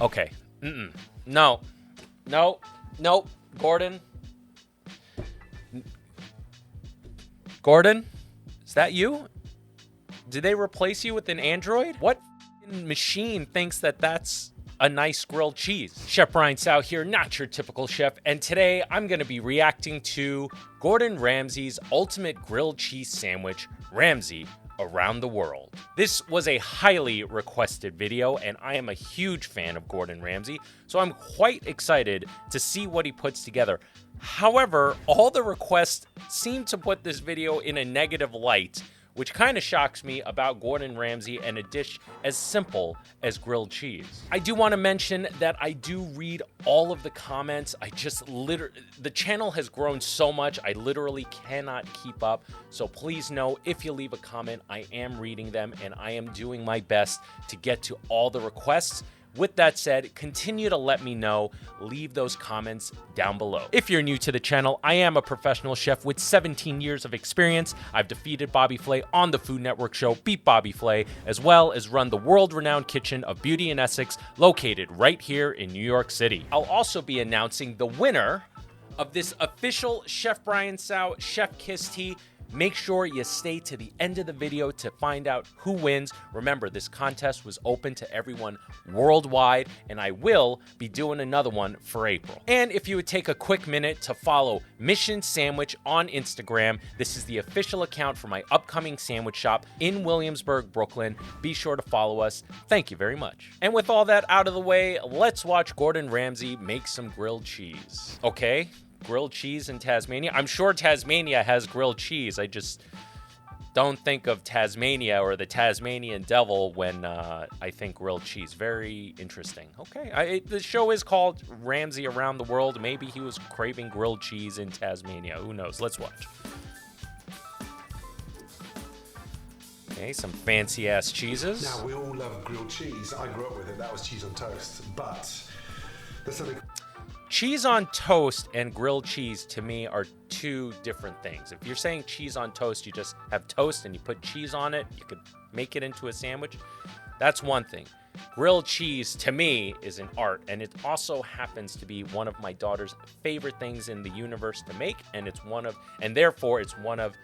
Okay. No. No. Nope. Gordon. Gordon? Is that you? Did they replace you with an android? What machine thinks that that's a nice grilled cheese? Chef Brian Tsao here, not your typical chef, and today I'm going to be reacting to Gordon Ramsay's ultimate grilled cheese sandwich, Ramsay Around the World. This was a highly requested video, and I am a huge fan of Gordon Ramsay, so I'm quite excited to see what he puts together. However, all the requests seem to put this video in a negative light, which kind of shocks me about Gordon Ramsay and a dish as simple as grilled cheese. I do want to mention that I do read all of the comments. The channel has grown so much, I literally cannot keep up. So please know, if you leave a comment, I am reading them and I am doing my best to get to all the requests. With that said, continue to let me know. Leave those comments down below. If you're new to the channel, I am a professional chef with 17 years of experience. I've defeated Bobby Flay on the Food Network show Beat Bobby Flay, as well as run the world-renowned kitchen of Beauty in Essex, located right here in New York City. I'll also be announcing the winner of this official Chef Brian Tsao Chef Kiss Tea. Make sure you stay to the end of the video to find out who wins. Remember, this contest was open to everyone worldwide, and I will be doing another one for April. And if you would take a quick minute to follow Mission Sandwich on Instagram, this is the official account for my upcoming sandwich shop in Williamsburg, Brooklyn. Be sure to follow us. Thank you very much. And with all that out of the way, let's watch Gordon Ramsay make some grilled cheese. Okay? Grilled cheese in Tasmania. I'm sure Tasmania has grilled cheese. I just don't think of Tasmania or the Tasmanian devil when I think grilled cheese. Very interesting. Okay, the show is called Ramsay Around the World. Maybe he was craving grilled cheese in Tasmania. Who knows? Let's watch. Okay, some fancy ass cheeses. Now, we all love grilled cheese. I grew up with it. That was cheese on toast. But there's something... Cheese on toast and grilled cheese, to me, are two different things. If you're saying cheese on toast, you just have toast and you put cheese on it, you could make it into a sandwich. That's one thing. Grilled cheese, to me, is an art, and it also happens to be one of my daughter's favorite things in the universe to make, and therefore it's one of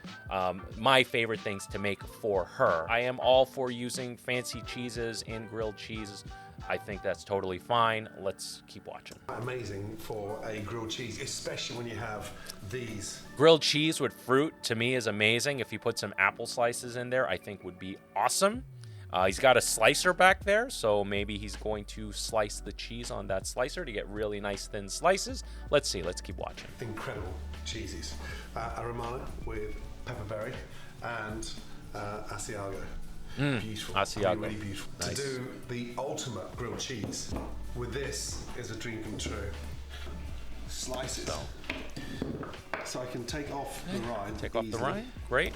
my favorite things to make for her. I am all for using fancy cheeses in grilled cheeses. I think that's totally fine. Let's keep watching. Amazing for a grilled cheese, especially when you have these. Grilled cheese with fruit, to me, is amazing. If you put some apple slices in there, I think would be awesome. He's got a slicer back there, so maybe he's going to slice the cheese on that slicer to get really nice thin slices. Let's see. Let's keep watching. Incredible cheeses. A Romano with pepperberry and Asiago. Beautiful. Asiago. Really beautiful. Nice. To do the ultimate grilled cheese with this is a dream come true. Slices. So I can take off the rind. Take off the rind. Great.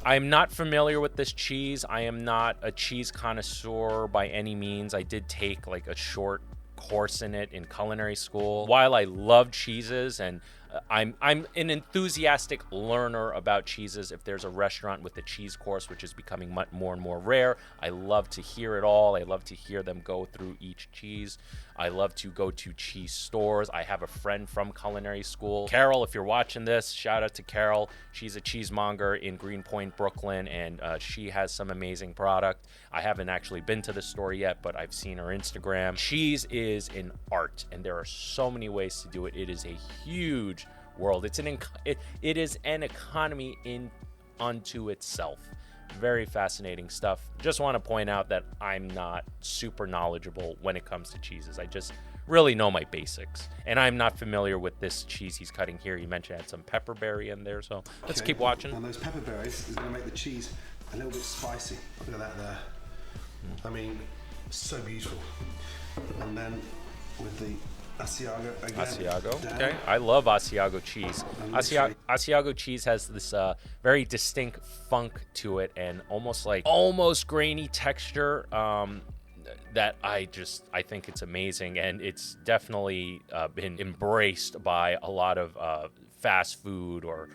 I am not familiar with this cheese. I am not a cheese connoisseur by any means. I did take like a short course in it in culinary school. While I love cheeses and I'm an enthusiastic learner about cheeses. If there's a restaurant with a cheese course, which is becoming much more and more rare, I love to hear it all. I love to hear them go through each cheese. I love to go to cheese stores. I have a friend from culinary school, Carol. If you're watching this, shout out to Carol. She's a cheesemonger in Greenpoint, Brooklyn, and she has some amazing product. I haven't actually been to the store yet, but I've seen her Instagram. Cheese is an art, and there are so many ways to do it. It is a huge world. It is an economy unto itself. Very fascinating stuff. Just want to point out that I'm not super knowledgeable when it comes to cheeses. I just really know my basics, and I'm not familiar with this cheese he's cutting here. You mentioned it had some pepperberry in there, so let's keep watching. And those pepperberries is going to make the cheese a little bit spicy. Look at that there. I mean, so beautiful. And then with the Asiago again. Asiago, okay. I love Asiago cheese. Asiago cheese has this very distinct funk to it and almost grainy texture that I think it's amazing, and it's definitely been embraced by a lot of fast food or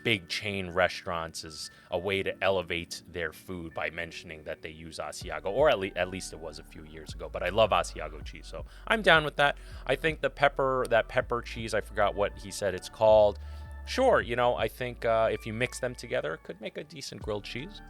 big chain restaurants as a way to elevate their food by mentioning that they use Asiago, or at least it was a few years ago. But I love Asiago cheese, so I'm down with that. I think that pepper cheese, I forgot what he said it's called. Sure, you know, I think if you mix them together, it could make a decent grilled cheese.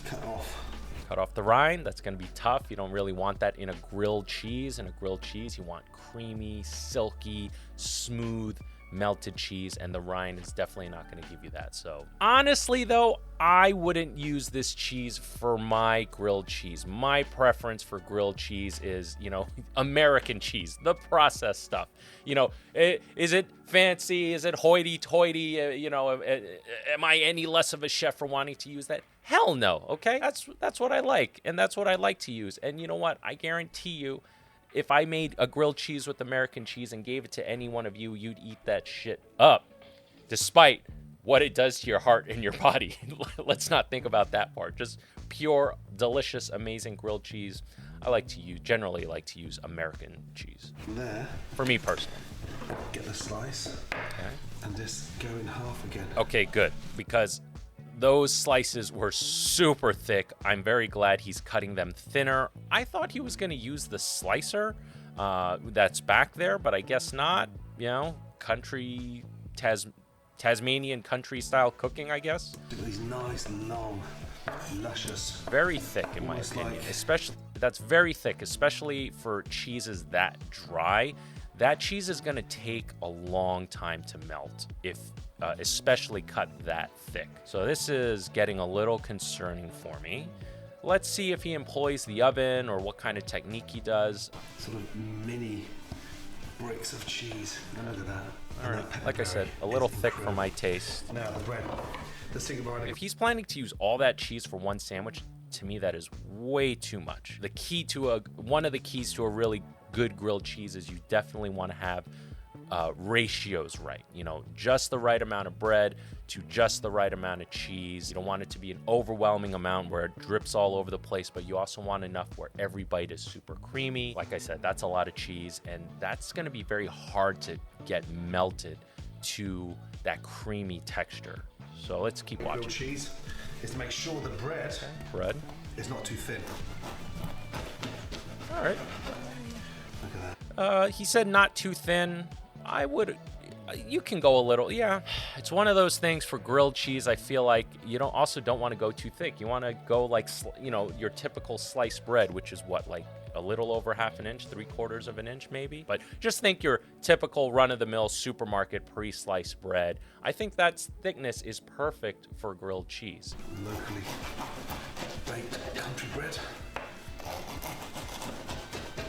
Cut off the rind. That's going to be tough. You don't really want that in a grilled cheese. In a grilled cheese, you want creamy, silky, smooth, melted cheese, and the rind is definitely not going to give you that. So honestly though, I wouldn't use this cheese for my grilled cheese. My preference for grilled cheese is, you know, American cheese, the processed stuff. You know, is it fancy? Is it hoity-toity? You know, am I any less of a chef for wanting to use that? Hell no. Okay, that's what I like, and that's what I like to use. And you know what? I guarantee you, if I made a grilled cheese with American cheese and gave it to any one of you, you'd eat that shit up, despite what it does to your heart and your body. Let's not think about that part. Just pure, delicious, amazing grilled cheese. I generally like to use American cheese. There. For me personally. Get the slice. Okay. And just go in half again. Okay, good. Because those slices were super thick. I'm very glad he's cutting them thinner. I thought he was going to use the slicer that's back there, but I guess not. You know, Tasmanian country style cooking, I guess. These nice, long, luscious. Very thick, in my opinion. That's very thick, especially for cheeses that dry. That cheese is going to take a long time to melt, if especially cut that thick. So this is getting a little concerning for me. Let's see if he employs the oven or what kind of technique he does. Sort of mini bricks of cheese. Look at that. All right, like I said, a little thick for my taste. Now the bread. Let's think about it. If he's planning to use all that cheese for one sandwich, to me that is way too much. One of the keys to a really good grilled cheese is you definitely want to have ratios right. You know, just the right amount of bread to just the right amount of cheese. You don't want it to be an overwhelming amount where it drips all over the place, but you also want enough where every bite is super creamy. Like I said, that's a lot of cheese, and that's going to be very hard to get melted to that creamy texture. So let's keep watching. Grilled cheese is to make sure the bread is not too thin. All right. Look at that. He said not too thin. You can go a little, yeah. It's one of those things for grilled cheese. I feel like you don't want to go too thick. You want to go like, you know, your typical sliced bread, which is what, like a little over half an inch, 3/4 of an inch maybe. But just think your typical run-of-the-mill supermarket pre-sliced bread. I think that thickness is perfect for grilled cheese. Locally baked country bread.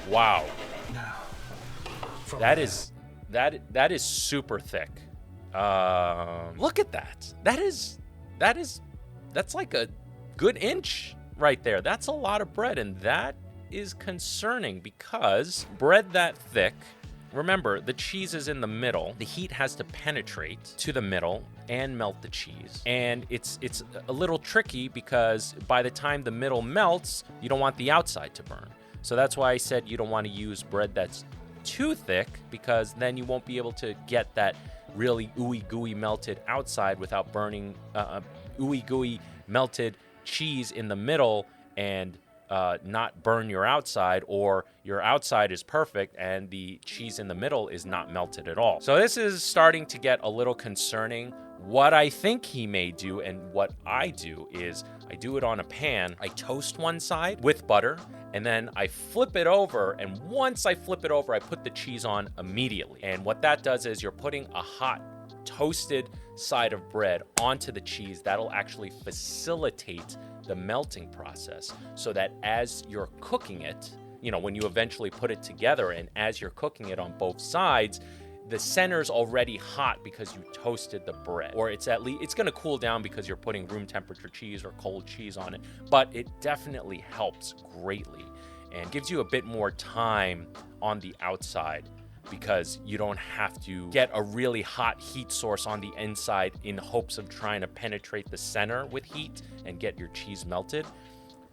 Wow. Now, that is super thick. Look at that. That's like a good inch right there. That's a lot of bread, and that is concerning because bread that thick, remember, the cheese is in the middle. The heat has to penetrate to the middle and melt the cheese. And it's a little tricky because by the time the middle melts, you don't want the outside to burn. So that's why I said you don't want to use bread that's too thick, because then you won't be able to get that really ooey gooey melted outside without burning ooey gooey melted cheese in the middle and not burn your outside, or your outside is perfect and the cheese in the middle is not melted at all. So this is starting to get a little concerning. What I think he may do, and what I do, is I do it on a pan. I toast one side with butter, and then I flip it over, and once I flip it over, I put the cheese on immediately. And what that does is you're putting a hot, toasted side of bread onto the cheese. That'll actually facilitate the melting process, so that as you're cooking it, you know, when you eventually put it together and as you're cooking it on both sides, the center's already hot because you toasted the bread, or it's going to cool down because you're putting room temperature cheese or cold cheese on it, but it definitely helps greatly and gives you a bit more time on the outside, because you don't have to get a really hot heat source on the inside in hopes of trying to penetrate the center with heat and get your cheese melted.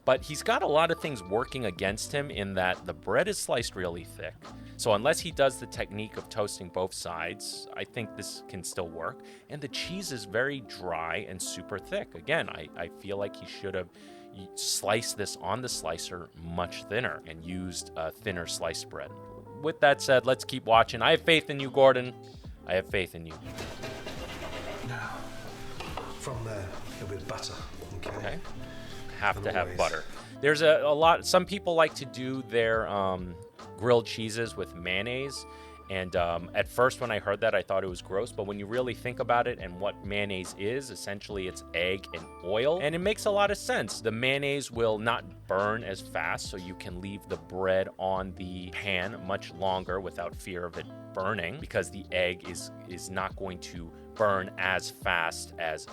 But he's got a lot of things working against him in that the bread is sliced really thick. So unless he does the technique of toasting both sides, I think this can still work. And the cheese is very dry and super thick. Again, I feel like he should have sliced this on the slicer much thinner and used a thinner sliced bread. With that said, let's keep watching. I have faith in you, Gordon. I have faith in you. Now, from there, a bit of butter. Okay. Have to have butter. There's a lot. Some people like to do their grilled cheeses with mayonnaise. And at first when I heard that, I thought it was gross. But when you really think about it and what mayonnaise is, essentially it's egg and oil. And it makes a lot of sense. The mayonnaise will not burn as fast, so you can leave the bread on the pan much longer without fear of it burning, because the egg is not going to burn as fast as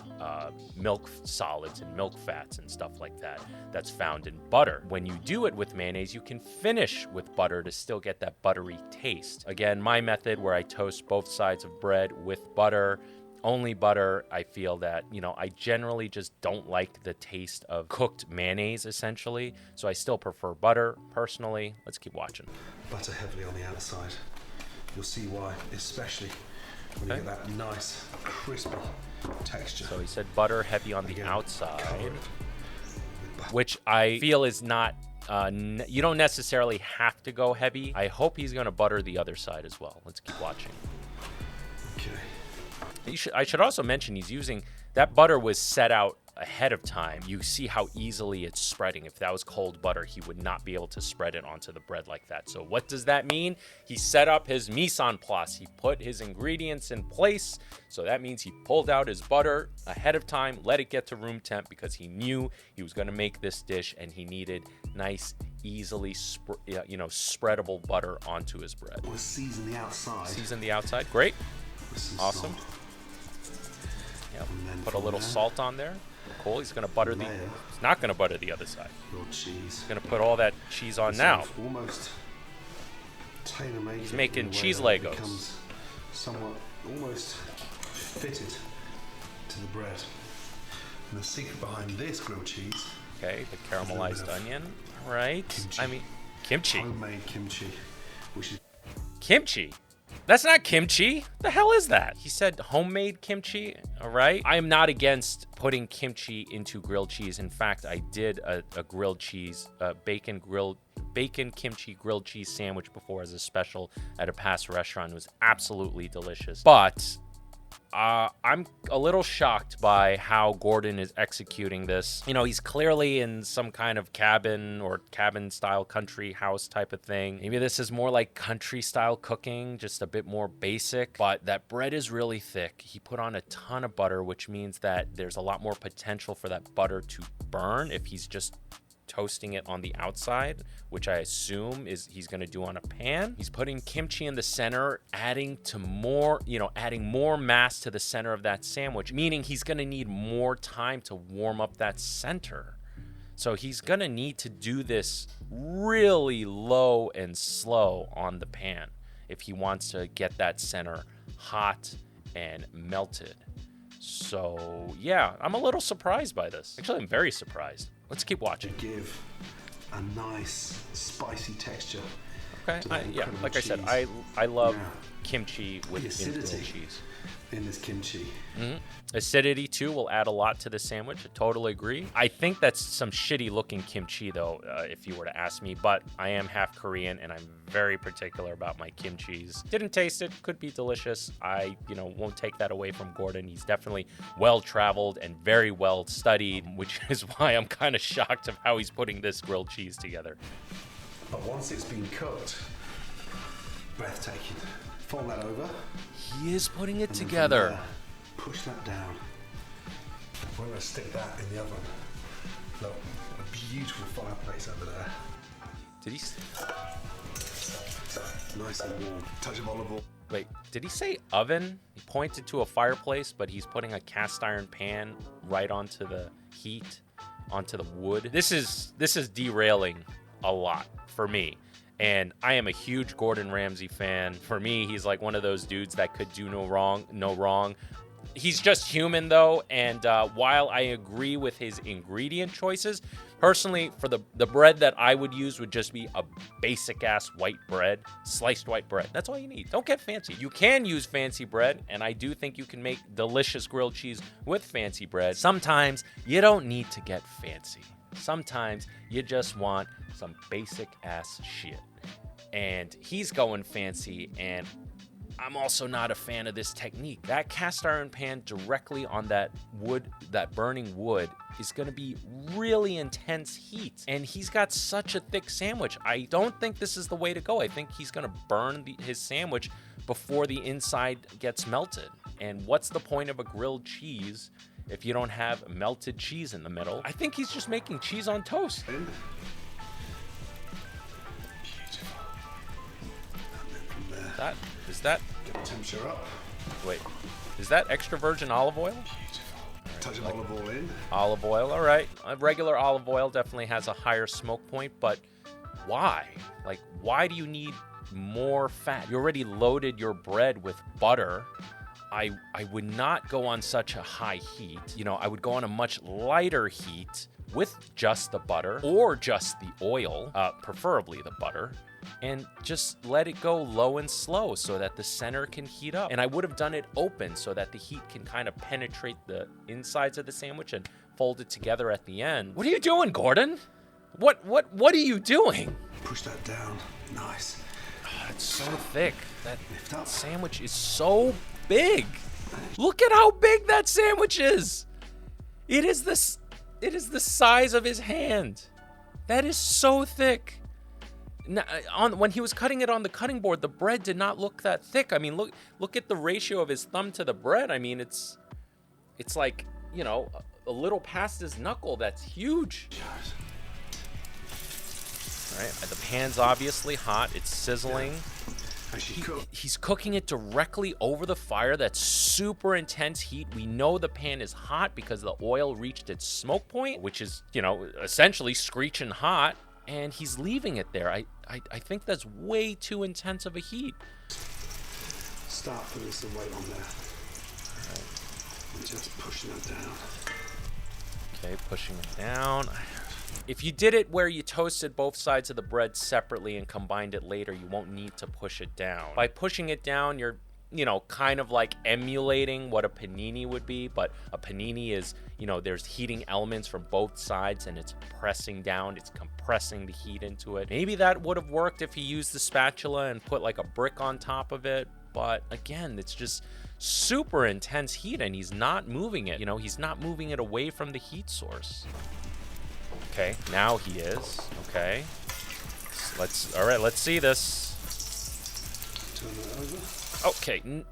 milk solids and milk fats and stuff like that that's found in butter. When you do it with mayonnaise, you can finish with butter to still get that buttery taste. Again, my method where I toast both sides of bread with butter, only butter, I feel that, I generally just don't like the taste of cooked mayonnaise, essentially. So I still prefer butter, personally. Let's keep watching. Butter heavily on the outside. You'll see why, especially when you get that nice, crispy texture. So he said butter heavy on the outside, which I feel is not, you don't necessarily have to go heavy. I hope he's going to butter the other side as well. Let's keep watching. Okay. I should also mention he's using, that butter was set out ahead of time. You see how easily it's spreading. If that was cold butter, he would not be able to spread it onto the bread like that. So what does that mean? He set up his mise en place. He put his ingredients in place. So that means he pulled out his butter ahead of time, let it get to room temp, because he knew he was going to make this dish and he needed nice, easily spreadable butter onto his bread. We'll season the outside. Season the outside. Great. Awesome. Yep. Put a little salt on there. Cool. He's going to butter he's not going to butter the other side. Grilled cheese. He's going to put all that cheese on now. Almost tailor-made. He's making cheese Legos. Becomes somewhat almost fitted to the bread. And the secret behind this grilled cheese. Okay, the caramelized onion. All right. Kimchi. I mean, kimchi. Homemade kimchi, which is kimchi. That's not kimchi. The hell is that? He said homemade kimchi. All right. I am not against putting kimchi into grilled cheese. In fact, I did a grilled cheese, bacon kimchi grilled cheese sandwich before as a special at a past restaurant. It was absolutely delicious. But I'm a little shocked by how Gordon is executing this. He's clearly in some kind of cabin or cabin-style country house type of thing. Maybe this is more like country-style cooking, just a bit more basic. But that bread is really thick. He put on a ton of butter, which means that there's a lot more potential for that butter to burn if he's just toasting it on the outside, which I assume he's going to do on a pan. He's putting kimchi in the center, adding more mass to the center of that sandwich, meaning he's going to need more time to warm up that center. So he's going to need to do this really low and slow on the pan if he wants to get that center hot and melted. So yeah, I'm a little surprised by this. Actually, I'm very surprised. Let's keep watching. Give a nice spicy texture. Okay. Like I said, I love kimchi with grilled cheese. In this kimchi. Mm-hmm. Acidity too will add a lot to the sandwich. I totally agree. I think that's some shitty looking kimchi though, if you were to ask me, but I am half Korean and I'm very particular about my kimchis. Didn't taste it, could be delicious. I, won't take that away from Gordon. He's definitely well traveled and very well studied, which is why I'm kind of shocked of how he's putting this grilled cheese together. But once it's been cooked, breathtaking. Fold that over. He is putting it together. There, push that down. We're going to stick that in the oven. Look, a beautiful fireplace over there. Did he? Nice and warm. Touch of olive oil. Wait, did he say oven? He pointed to a fireplace, but he's putting a cast iron pan right onto the heat, onto the wood. This is derailing a lot for me. And I am a huge Gordon Ramsay fan. For me, he's like one of those dudes that could do no wrong. He's just human, though. And while I agree with his ingredient choices, Personally, for the bread that I would use would just be a basic ass white bread, sliced white bread. That's all you need. Don't get fancy. You can use fancy bread, and I do think you can make delicious grilled cheese with fancy bread. Sometimes you don't need to get fancy. Sometimes you just want some basic ass shit. And he's going fancy, and I'm also not a fan of this technique. That cast iron pan directly on that wood, that burning wood, is gonna be really intense heat. And he's got such a thick sandwich. I don't think this is the way to go. I think he's gonna burn his sandwich before the inside gets melted. And what's the point of a grilled cheese if you don't have melted cheese in the middle? I think he's just making cheese on toast. Beautiful. Is that Get the temperature up. wait, is that extra virgin olive oil? Beautiful. Touch of olive oil in. Olive oil, all right. Regular olive oil definitely has a higher smoke point, but why? Like, why do you need more fat? You already loaded your bread with butter. I would not go on such a high heat. You know, I would go on a much lighter heat with just the butter or just the oil, preferably the butter, and just let it go low and slow so that the center can heat up. And I would have done it open so that the heat can kind of penetrate the insides of the sandwich and fold it together at the end. What are you doing, Gordon? What are you doing? Push that down. Nice. Oh, it's so thick. That Lift up. sandwich is so big. Look at how big that sandwich is. It is the size of his hand. That is so thick. Now, when he was cutting it on the cutting board, the bread did not look that thick. I mean, look at the ratio of his thumb to the bread. I mean, it's like, you know, a little past his knuckle. That's huge. All right, the pan's obviously hot. It's sizzling. He's cooking it directly over the fire. That's super intense heat. We know the pan is hot because the oil reached its smoke point, which is, you know, essentially screeching hot. And he's leaving it there. I think that's way too intense of a heat. Start putting some weight on there. And just pushing it down. Okay, pushing it down. If you did it where you toasted both sides of the bread separately and combined it later, you won't need to push it down. By pushing it down, you're, you know, kind of like emulating what a panini would be, but a panini is, you know, there's heating elements from both sides and it's pressing down, it's compressing the heat into it. Maybe that would have worked if you used the spatula and put like a brick on top of it, but again, it's just super intense heat and he's not moving it. You know, he's not moving it away from the heat source. Okay, now he is. Okay. All right, let's see this. Turn that over. Okay,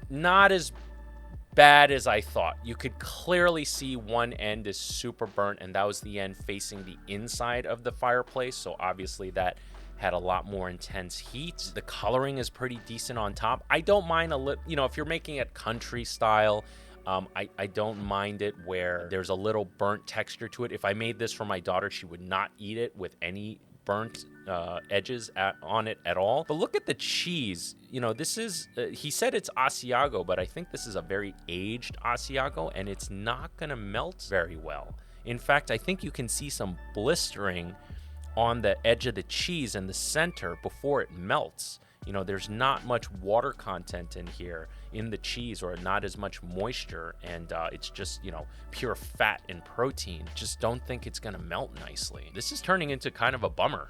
not as bad as I thought. You could clearly see one end is super burnt, and that was the end facing the inside of the fireplace, so obviously that had a lot more intense heat. The coloring is pretty decent on top. I don't mind a little, you know, if you're making it country style, I don't mind it where there's a little burnt texture to it. If I made this for my daughter, she would not eat it with any burnt edges on it at all. But look at the cheese. You know, this is, he said it's Asiago, but I think this is a very aged Asiago, and it's not gonna melt very well. In fact, I think you can see some blistering on the edge of the cheese in the center before it melts. You know, there's not much water content in here in the cheese, or not as much moisture, and it's just, you know, pure fat and protein. Just don't think it's gonna melt nicely. This is turning into kind of a bummer.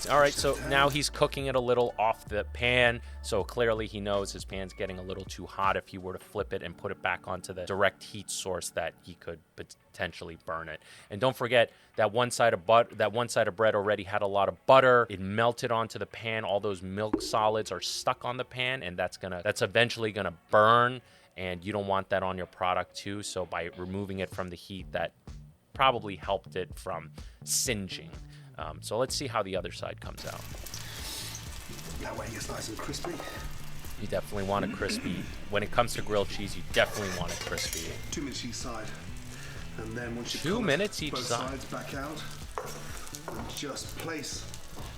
All right, so now he's cooking it a little off the pan, so clearly he knows his pan's getting a little too hot. If he were to flip it and put it back onto the direct heat source, that he could potentially burn it. And don't forget that one side of bread already had a lot of butter. It melted onto the pan. All those milk solids are stuck on the pan, and that's eventually gonna burn, and you don't want that on your product too. So by removing it from the heat, that probably helped it from singeing. So let's see how the other side comes out. That way it gets nice and crispy. You definitely want it crispy. When it comes to grilled cheese, you definitely want it crispy. 2 minutes each side. And then once you 2 minutes each both side. sides back out, and just place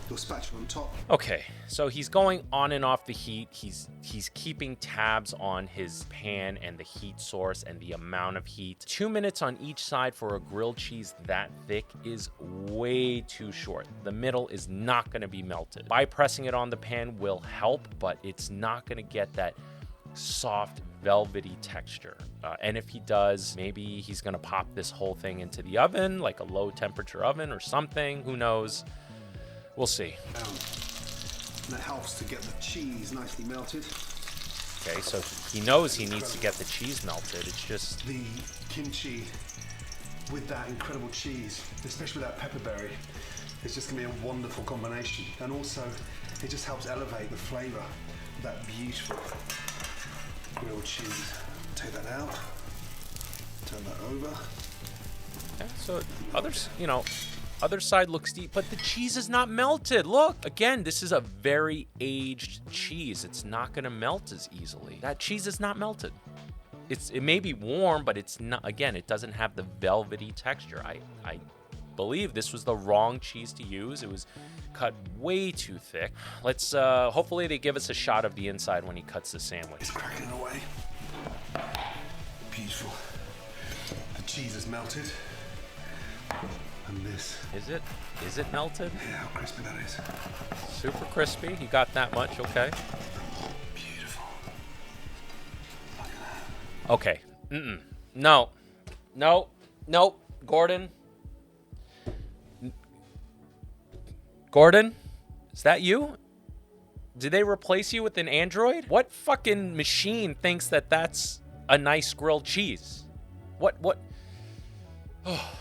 your spatula on top. Okay, so he's going on and off the heat. He's keeping tabs on his pan and the heat source and the amount of heat. 2 minutes on each side for a grilled cheese that thick is way too short. The middle is not going to be melted. By pressing it on the pan will help, but it's not going to get that soft velvety texture. And if he does, maybe he's going to pop this whole thing into the oven, like a low temperature oven or something. Who knows? We'll see. And that helps to get the cheese nicely melted. Okay, so he knows he needs to get the cheese melted. It's just the kimchi with that incredible cheese, especially with that pepperberry, it's just gonna be a wonderful combination. And also, it just helps elevate the flavor of that beautiful grilled cheese. Take that out, turn that over. okay, so others, other side looks deep, but the cheese is not melted. Look, again, this is a very aged cheese. It's not gonna melt as easily. That cheese is not melted. It may be warm, but it's not. Again, it doesn't have the velvety texture. I believe this was the wrong cheese to use. It was cut way too thick. Let's hopefully they give us a shot of the inside when he cuts the sandwich. It's cracking away. Beautiful. The cheese is melted. And this. Is it melted? Yeah, how crispy that is. Super crispy. You got that much, okay. Beautiful. Look at that. Okay. No. Gordon. Gordon? Is that you? Did they replace you with an android? What fucking machine thinks that that's a nice grilled cheese? What? Oh.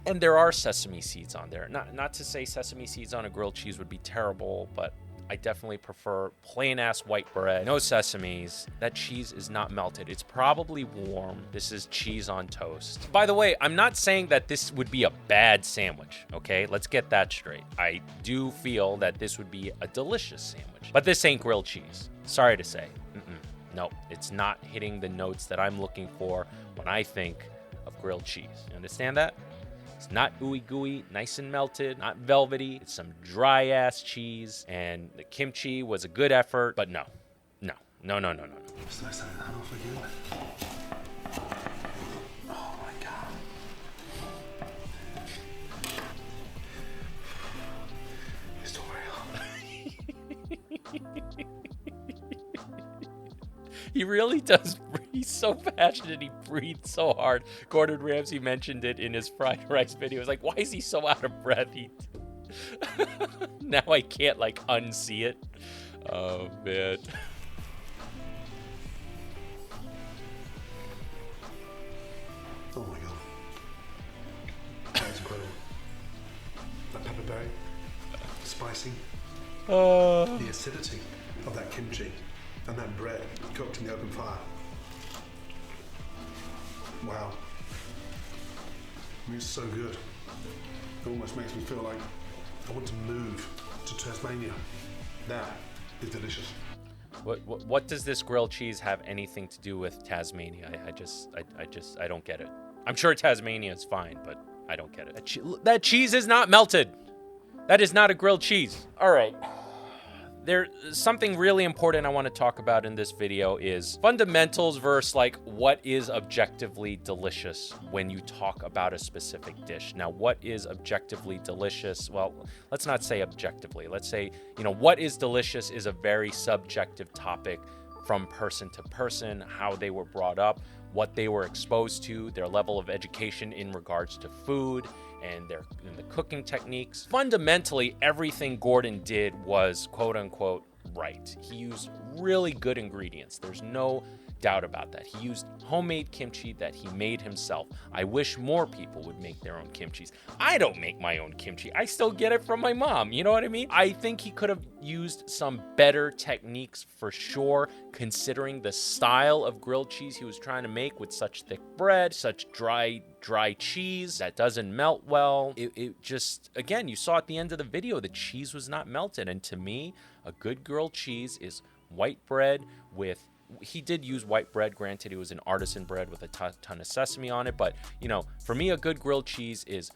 And there are sesame seeds on there. Not to say sesame seeds on a grilled cheese would be terrible, but I definitely prefer plain ass white bread. No sesames. That cheese is not melted. It's probably warm. This is cheese on toast. By the way, I'm not saying that this would be a bad sandwich, okay? Let's get that straight. I do feel that this would be a delicious sandwich, but this ain't grilled cheese. Sorry to say. No, it's not hitting the notes that I'm looking for when I think of grilled cheese. You understand that? It's not ooey gooey, nice and melted, not velvety. It's some dry ass cheese, and the kimchi was a good effort, but no. It's nice having that off again. Oh my god. It's still very hot. He really does. He's so passionate. He breathes so hard. Gordon Ramsay mentioned it in his fried rice video. It's like, why is he so out of breath? Now I can't unsee it. Oh man. Oh my god. That's incredible. That pepperberry, spicy, the acidity of that kimchi and that bread cooked in the open fire. Wow. I mean, it's so good. It almost makes me feel like I want to move to Tasmania. That is delicious. What does this grilled cheese have anything to do with Tasmania? I don't get it. I'm sure Tasmania is fine, but I don't get it. That cheese is not melted. That is not a grilled cheese. All right. There's something really important I want to talk about in this video is fundamentals versus what is objectively delicious when you talk about a specific dish. Now, what is objectively delicious? Well, let's not say objectively. Let's say, what is delicious is a very subjective topic from person to person, how they were brought up, what they were exposed to, their level of education in regards to food, and the cooking techniques. Fundamentally, everything Gordon did was quote unquote right. He used really good ingredients. There's no doubt about that. He used homemade kimchi that he made himself. I wish more people would make their own kimchis. I don't make my own kimchi. I still get it from my mom. You know what I mean? I think he could have used some better techniques for sure, considering the style of grilled cheese he was trying to make with such thick bread, such dry cheese that doesn't melt well. It just, again, you saw at the end of the video, the cheese was not melted. And to me, a good grilled cheese is white bread with, he did use white bread. Granted, it was an artisan bread with a ton of sesame on it. But, for me, a good grilled cheese is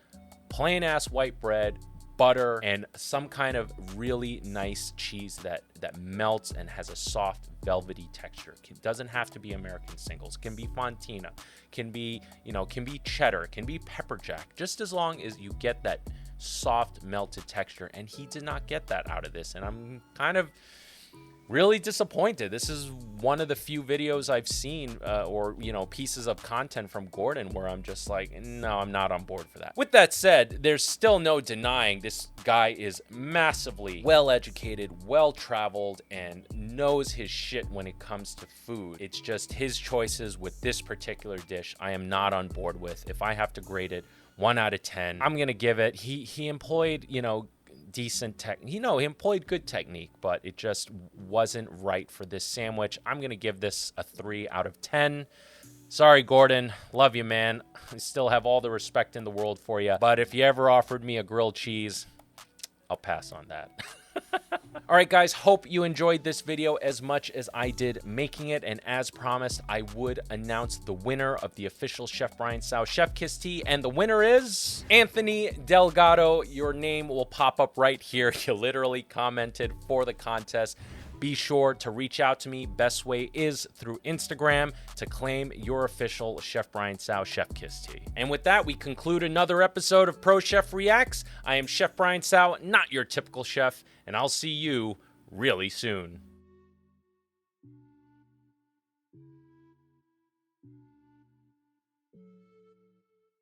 plain ass white bread, butter, and some kind of really nice cheese that melts and has a soft, velvety texture. It doesn't have to be American singles. It can be Fontina, can be, can be cheddar, can be pepper jack, just as long as you get that soft, melted texture. And he did not get that out of this, and I'm kind of really disappointed. This is one of the few videos I've seen or pieces of content from Gordon where I'm just like, no, I'm not on board for that. With that said, there's still no denying this guy is massively well-educated, well-traveled, and knows his shit when it comes to food. It's just his choices with this particular dish I am not on board with. If I have to grade it 1 out of 10, I'm gonna give it, he employed, decent he employed good technique, but it just wasn't right for this sandwich. I'm gonna give this a 3 out of 10. Sorry, Gordon, love you, man. I still have all the respect in the world for you, but if you ever offered me a grilled cheese, I'll pass on that. All right, guys, hope you enjoyed this video as much as I did making it. And as promised, I would announce the winner of the official Chef Brian Tsao Chef Kiss Tea. And the winner is Anthony Delgado. Your name will pop up right here. You literally commented for the contest. Be sure to reach out to me. Best way is through Instagram to claim your official Chef Brian Tsao Chef Kiss Tea. And with that, we conclude another episode of Pro Chef Reacts. I am Chef Brian Tsao, not your typical chef, and I'll see you really soon.